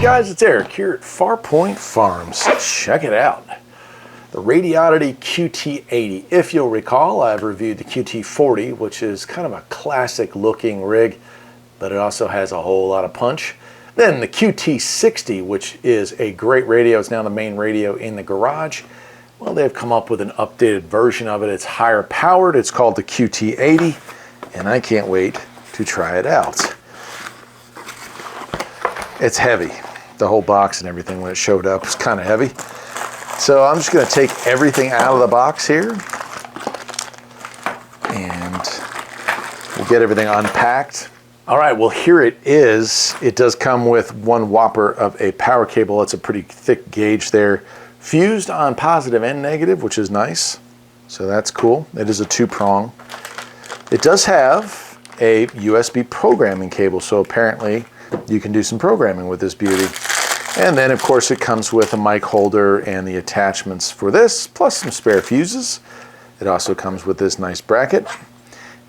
guys, it's Eric here at Farpoint Farms. Check it out. The Radioddity QT80. If you'll recall, I've reviewed the QT40, which is kind of a classic looking rig, but it also has a whole lot of punch. Then the QT60, which is a great radio. It's now the main radio in the garage. Well, they've come up with an updated version of it. It's higher powered. It's called the QT80, and I can't wait to try it out. It's heavy. The whole box and everything when it showed up was kind of heavy. So I'm just going to take everything out of the box here and we'll get everything unpacked. All right, well here it is. It does come with one whopper of a power cable. It's a pretty thick gauge there. Fused on positive and negative, which is nice. So that's cool. It is a two-prong. It does have a USB programming cable, so apparently you can do some programming with this beauty. And then of course it comes with a mic holder and the attachments for this, plus some spare fuses. It also comes with this nice bracket.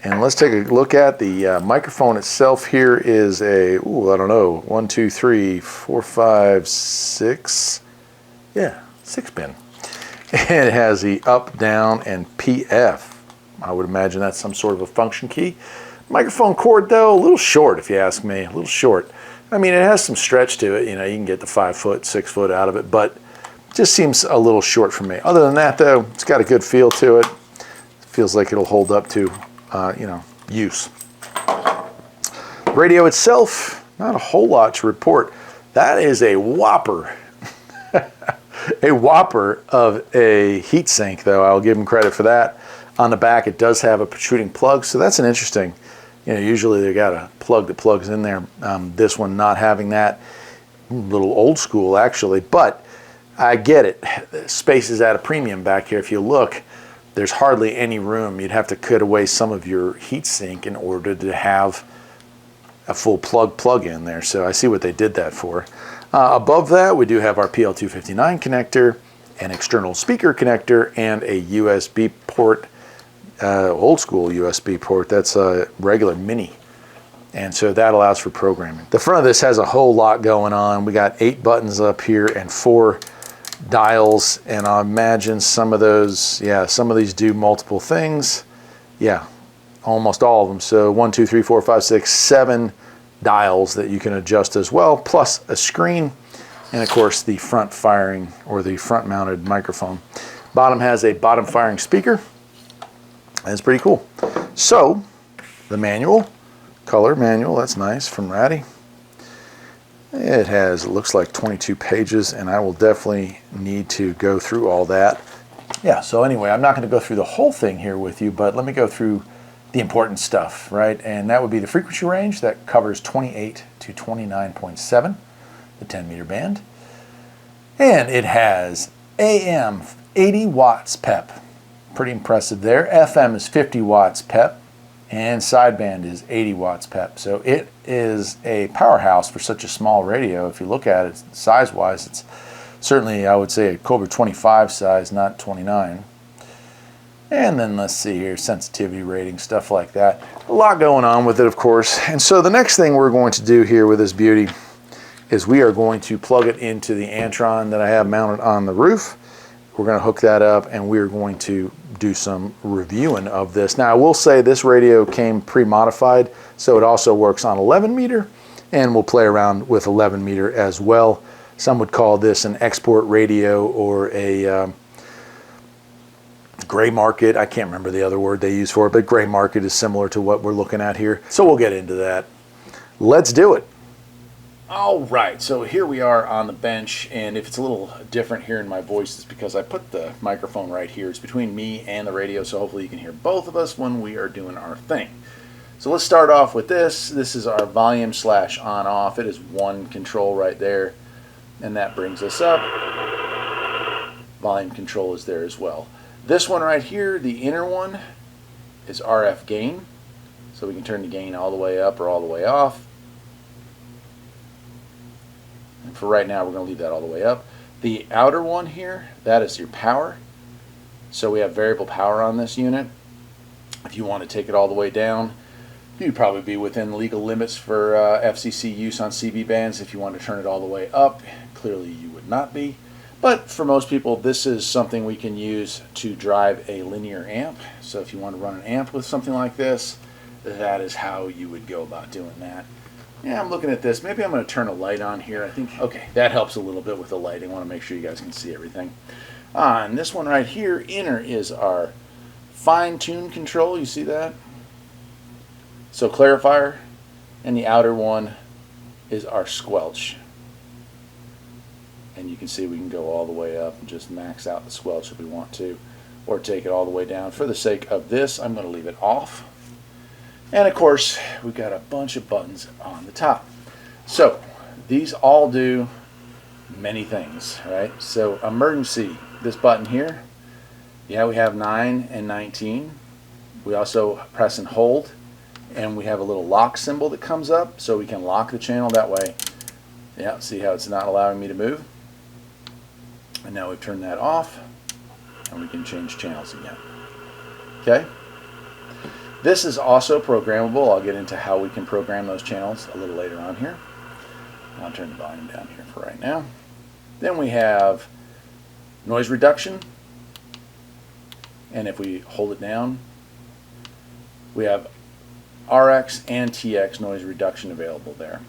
And let's take a look at the microphone itself. Here is a, I don't know, 1, 2, 3, 4, 5, 6, yeah, 6-pin. And it has the up, down, and PF. I would imagine that's some sort of a function key. Microphone cord though, a little short if you ask me, a little short. I mean, it has some stretch to it, you know, you can get the 5 foot, 6 foot out of it, but it just seems a little short for me. Other than that though, it's got a good feel to it. It feels like it'll hold up to, you know, use. The radio itself, not a whole lot to report. That is a whopper. A whopper of a heat sink though, I'll give them credit for that. On the back it does have a protruding plug, so that's an interesting, you know, usually they got a plug that plugs in there. This one not having that, a little old school actually, but I get it. Space is at a premium back here. If you look, there's hardly any room. You'd have to cut away some of your heat sink in order to have a full plug in there. So I see what they did that for. Above that, we do have our PL259 connector, an external speaker connector, and a USB port. Old school USB port. That's a regular mini, and so that allows for programming. The front of this has a whole lot going on. We got 8 buttons up here and 4 dials, and I imagine some of those, yeah, some of these do multiple things. Yeah, almost all of them. So 1, 2, 3, 4, 5, 6, 7 dials that you can adjust as well, plus a screen, and of course the front firing or the front mounted microphone. Bottom has a bottom firing speaker. That's pretty cool. So, the manual, color manual, that's nice, from Raddy. It has, it looks like 22 pages, and I will definitely need to go through all that. Yeah, so anyway, I'm not going to go through the whole thing here with you, but let me go through the important stuff, right? And that would be the frequency range that covers 28 to 29.7, the 10-meter band. And it has AM 80 watts PEP. Pretty impressive there. FM is 50 watts PEP, and sideband is 80 watts PEP. So it is a powerhouse for such a small radio. If you look at it size-wise, it's certainly, I would say, a Cobra 25 size, not 29. And then let's see here, sensitivity rating, stuff like that. A lot going on with it, of course. And so the next thing we're going to do here with this beauty is we are going to plug it into the Antron that I have mounted on the roof. We're going to hook that up, and we're going to do some reviewing of this. Now, I will say this radio came pre-modified, so it also works on 11 meter, and we'll play around with 11 meter as well. Some would call this an export radio or a gray market. I can't remember the other word they use for it, but gray market is similar to what we're looking at here. So we'll get into that. Let's do it. All right, so here we are on the bench, and if it's a little different here in my voice, it's because I put the microphone right here. It's between me and the radio, so hopefully you can hear both of us when we are doing our thing. So let's start off with this. This is our volume slash on off. It is one control right there, and that brings us up. Volume control is there as well. This one right here, the inner one, is RF gain. So we can turn the gain all the way up or all the way off. And for right now, we're going to leave that all the way up. The outer one here, that is your power. So we have variable power on this unit. If you want to take it all the way down, You'd probably be within legal limits for FCC use on CB bands if you want to turn it all the way up. Clearly you would not be. But for most people, this is something we can use to drive a linear amp. So if you want to run an amp with something like this, that is how you would go about doing that. Yeah, I'm looking at this. Maybe I'm going to turn a light on here. I think, okay, that helps a little bit with the lighting. I want to make sure you guys can see everything. On this one right here, inner is our fine-tune control. You see that? So clarifier, and the outer one is our squelch. And you can see we can go all the way up and just max out the squelch if we want to, or take it all the way down. For the sake of this, I'm going to leave it off. And of course, we've got a bunch of buttons on the top. So these all do many things, right? So emergency, this button here, yeah, we have 9 and 19. We also press and hold, and we have a little lock symbol that comes up, so we can lock the channel that way. Yeah, see how it's not allowing me to move? And now we've turned that off, and we can change channels again. Okay? This is also programmable. I'll get into how we can program those channels a little later on here. I'll turn the volume down here for right now. Then we have noise reduction, and if we hold it down, we have RX and TX noise reduction available there.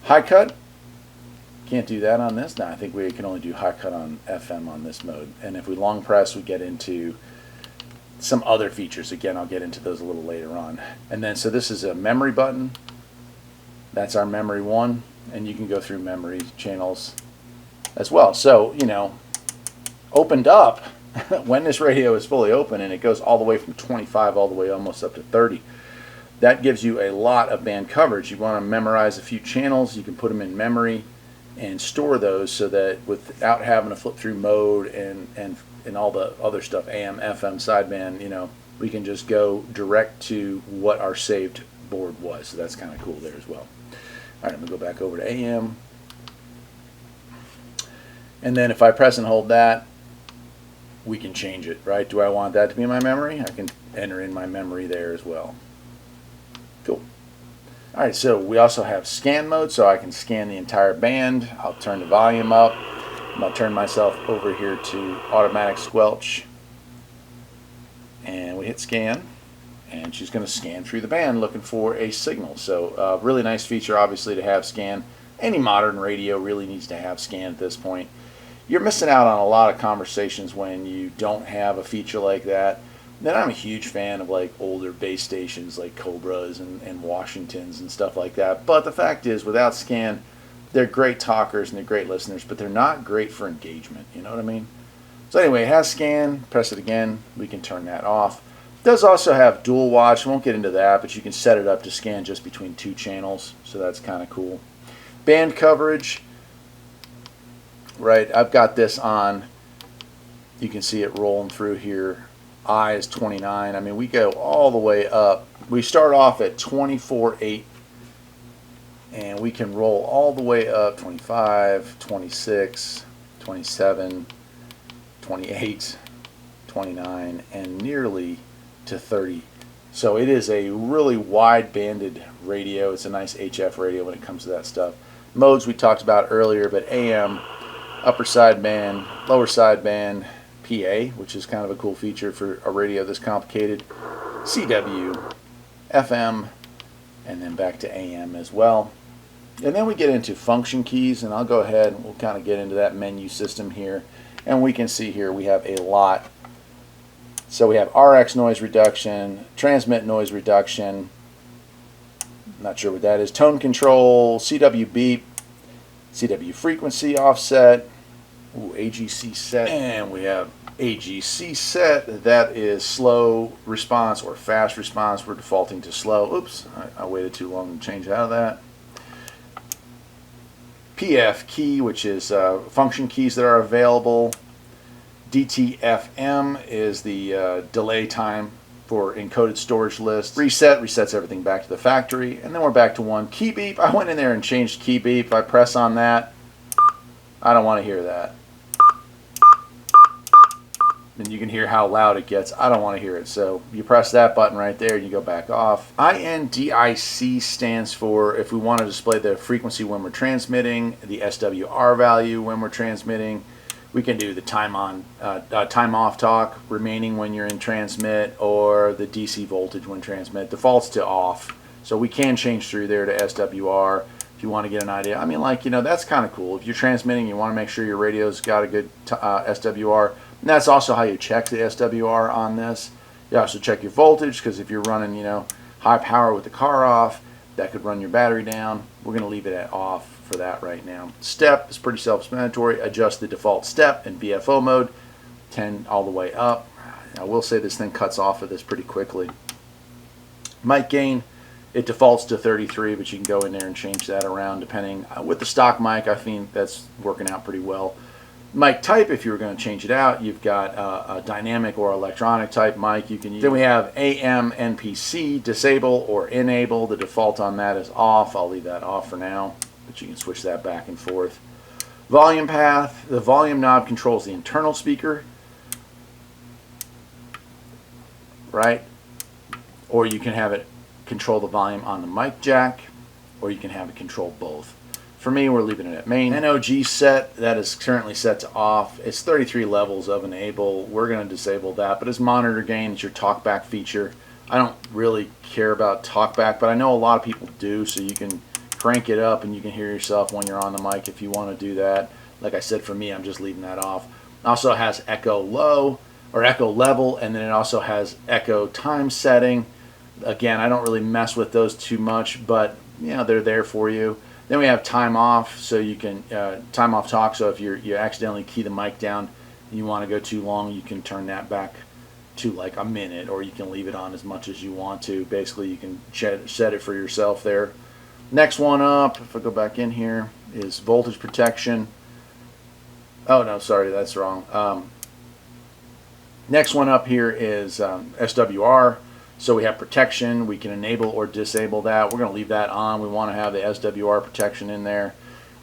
High cut, can't do that on this. Now I think we can only do high cut on FM on this mode. And if we long press, we get into some other features. Again, I'll get into those a little later on. And then, so this is a memory button. That's our memory 1, and you can go through memory channels as well. So, you know, opened up, when this radio is fully open, and it goes all the way from 25 all the way almost up to 30. That gives you a lot of band coverage. You want to memorize a few channels, you can put them in memory and store those so that without having to flip through mode and all the other stuff, AM, FM, sideband, you know, we can just go direct to what our saved board was. So that's kind of cool there as well. All right, I'm going to go back over to AM. And then if I press and hold that, we can change it, right? Do I want that to be in my memory? I can enter in my memory there as well. Cool. All right, so we also have scan mode, so I can scan the entire band. I'll turn the volume up. I'll turn myself over here to automatic squelch. And we hit scan. And she's going to scan through the band looking for a signal. So really nice feature, obviously, to have scan. Any modern radio really needs to have scan at this point. You're missing out on a lot of conversations when you don't have a feature like that. Then I'm a huge fan of like older base stations like Cobras and Washingtons and stuff like that. But the fact is, without scan, they're great talkers and they're great listeners, but they're not great for engagement. You know what I mean? So anyway, it has scan. Press it again. We can turn that off. It does also have dual watch. I won't get into that, but you can set it up to scan just between 2 channels. So that's kind of cool. Band coverage. Right, I've got this on. You can see it rolling through here. I is 29. I mean, we go all the way up. We start off at 24.8, and we can roll all the way up 25, 26, 27, 28, 29, and nearly to 30. So it is a really wide-banded radio. It's a nice HF radio when it comes to that stuff. Modes we talked about earlier, but AM, upper sideband, lower sideband, PA, which is kind of a cool feature for a radio this complicated, CW, FM, and then back to AM as well. And then we get into function keys, and I'll go ahead and we'll kind of get into that menu system here. And we can see here we have a lot. So we have RX noise reduction, transmit noise reduction, not sure what that is, tone control, CW beep, CW frequency offset, AGC set, and we have AGC set. That is slow response or fast response. We're defaulting to slow. Oops, I waited too long to change out of that. PF key, which is function keys that are available. DTFM is the delay time for encoded storage list. Reset resets everything back to the factory, and then we're back to 1. Key beep, I went in there and changed key beep. If I press on that, I don't want to hear that. and you can hear how loud it gets. I don't want to hear it, so you press that button right there and you go back off. INDIC stands for if we want to display the frequency when we're transmitting, the SWR value when we're transmitting. We can do the time off talk remaining when you're in transmit, or the DC voltage when transmit. Defaults to off, so we can change through there to SWR if you want to get an idea. I mean, like, you know, that's kind of cool. If you're transmitting, you want to make sure your radio's got a good SWR. And that's also how you check the SWR on this. You also check your voltage, because if you're running, you know, high power with the car off, that could run your battery down. We're going to leave it at off for that right now. Step is pretty self-explanatory. Adjust the default step in BFO mode, 10 all the way up. I will say this thing cuts off of this pretty quickly. Mic gain, it defaults to 33, but you can go in there and change that around depending. With the stock mic, I think that's working out pretty well. Mic type, if you were going to change it out, you've got a dynamic or electronic type mic you can use. Then we have AM, NPC, disable or enable. The default on that is off. I'll leave that off for now, but you can switch that back and forth. Volume path, the volume knob controls the internal speaker, right? Or you can have it control the volume on the mic jack, or you can have it control both. For me, we're leaving it at main. NOG set, that is currently set to off. It's 33 levels of enable. We're going to disable that, but it's monitor gain. It's your talkback feature. I don't really care about talkback, but I know a lot of people do, so you can crank it up and you can hear yourself when you're on the mic if you want to do that. Like I said, for me, I'm just leaving that off. It also has echo low or echo level, and then it also has echo time setting. Again, I don't really mess with those too much, but you know, they're there for you. Then we have time off, so you can time off talk. So if you accidentally key the mic down and you want to go too long, you can turn that back to like a minute, or you can leave it on as much as you want to. Basically, you can set it for yourself there. Next one up, if I go back in here, is voltage protection. Oh no, sorry, that's wrong. Next one up here is SWR. So we have protection. We can enable or disable that. We're going to leave that on. We want to have the SWR protection in there.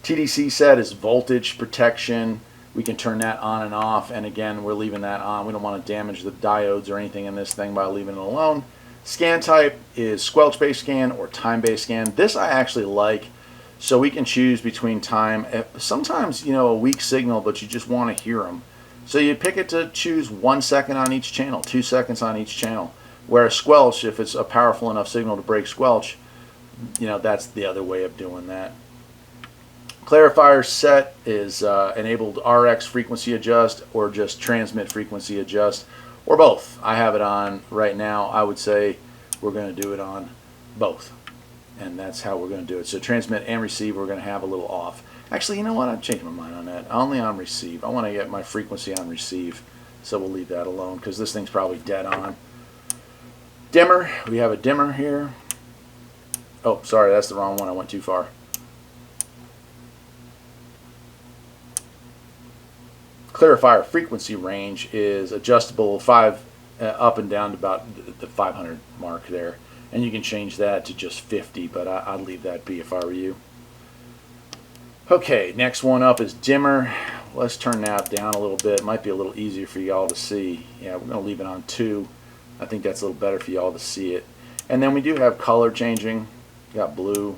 TDC set is voltage protection. We can turn that on and off. And again, we're leaving that on. We don't want to damage the diodes or anything in this thing by leaving it alone. Scan type is squelch-based scan or time-based scan. This I actually like. So we can choose between time. Sometimes, you know, a weak signal, but you just want to hear them. So you pick it to choose 1 second on each channel, 2 seconds on each channel. Whereas squelch, if it's a powerful enough signal to break squelch, you know, that's the other way of doing that. Clarifier set is enabled RX frequency adjust or just transmit frequency adjust, or both. I have it on right now. I would say we're going to do it on both, and that's how we're going to do it. So transmit and receive, we're going to have a little off. Actually, you know what? I've changed my mind on that. Only on receive. I want to get my frequency on receive, so we'll leave that alone because this thing's probably dead on. Dimmer, we have a dimmer here. Oh, sorry, that's the wrong one. I went too far. Clarifier frequency range is adjustable 5 up and down to about the 500 mark there. And you can change that to just 50, but I'd leave that be if I were you. Okay, next one up is dimmer. Let's turn that down a little bit. It might be a little easier for y'all to see. Yeah, we're going to leave it on 2. I think that's a little better for y'all to see it. And then we do have color changing. Got blue,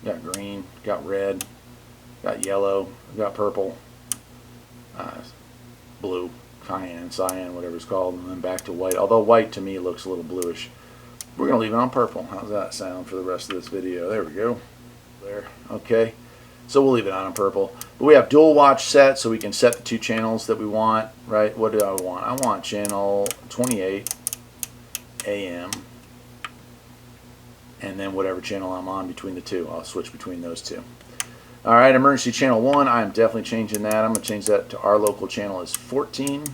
got green, got red, got yellow, got purple, blue, cyan, whatever it's called, and then back to white. Although white to me looks a little bluish. We're going to leave it on purple. How's that sound for the rest of this video? There we go. There. Okay. So we'll leave it on purple. But we have dual watch set, so we can set the 2 channels that we want, right? What do I want? I want channel 28. AM, and then whatever channel I'm on between the 2, I'll switch between those 2. Alright, emergency channel 1, I'm definitely changing that. I'm going to change that to our local channel as 14.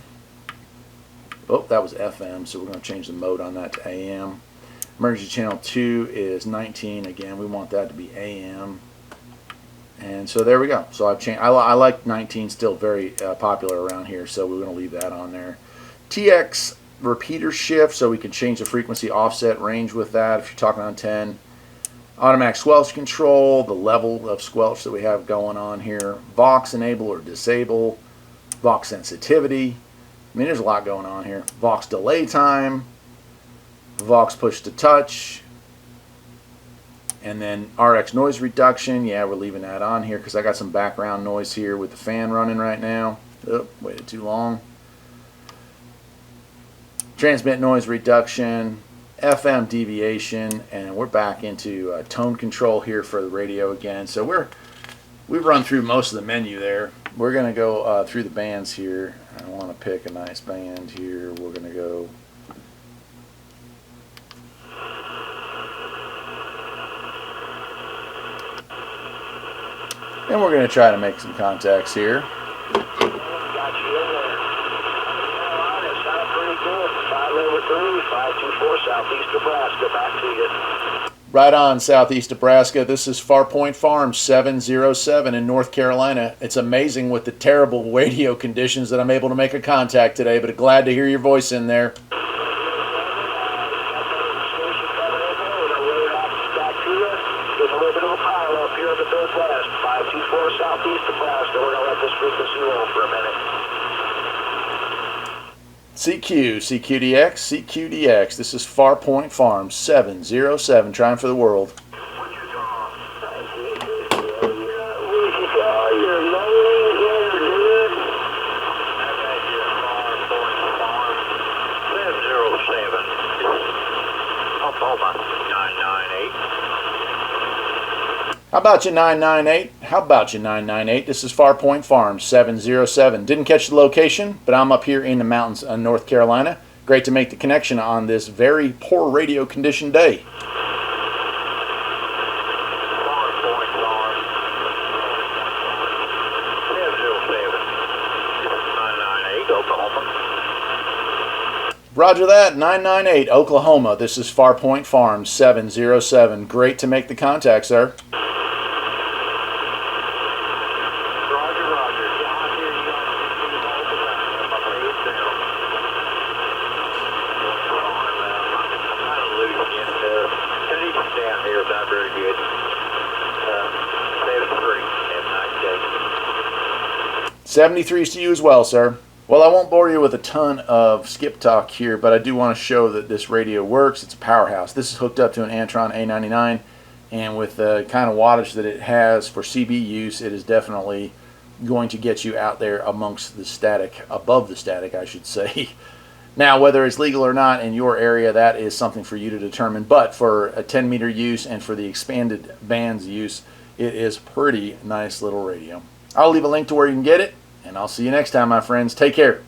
Oh, that was FM, so we're going to change the mode on that to AM. Emergency channel 2 is 19. Again, we want that to be AM. And so there we go. So I've changed. I like 19, still very popular around here, so we're going to leave that on there. TX repeater shift, so we can change the frequency offset range with that if you're talking on 10. Automatic squelch control, the level of squelch that we have going on here. Vox enable or disable. Vox sensitivity. I mean, there's a lot going on here. Vox delay time, Vox push to touch, and then RX noise reduction. Yeah, we're leaving that on here because I got some background noise here with the fan running right now. Oh, waited too long. Transmit noise reduction, FM deviation, and we're back into tone control here for the radio again. So we've run through most of the menu there. We're going to go through the bands here. I want to pick a nice band here. We're going to go. And we're going to try to make some contacts here. Right on, Southeast Nebraska. This is Farpoint Farms 707 in North Carolina. It's amazing with the terrible radio conditions that I'm able to make a contact today, but glad to hear your voice in there. CQDX, CQDX. This is Farpoint Farms 707, trying for the world. How about you, 998? How about you, 998? This is Farpoint Farms 707. Didn't catch the location, but I'm up here in the mountains of North Carolina. Great to make the connection on this very poor radio condition day. Roger that, 998, Oklahoma. This is Farpoint Farms 707. Great to make the contact, sir. Down here is not very good. 73 is to you as well, sir. Well, I won't bore you with a ton of skip talk here, but I do want to show that this radio works. It's a powerhouse. This is hooked up to an Antron A99, and with the kind of wattage that it has for CB use, it is definitely going to get you out there amongst the static, above the static, I should say. Now, whether it's legal or not in your area, that is something for you to determine. But for a 10-meter use and for the expanded bands use, it is pretty nice little radio. I'll leave a link to where you can get it, and I'll see you next time, my friends. Take care.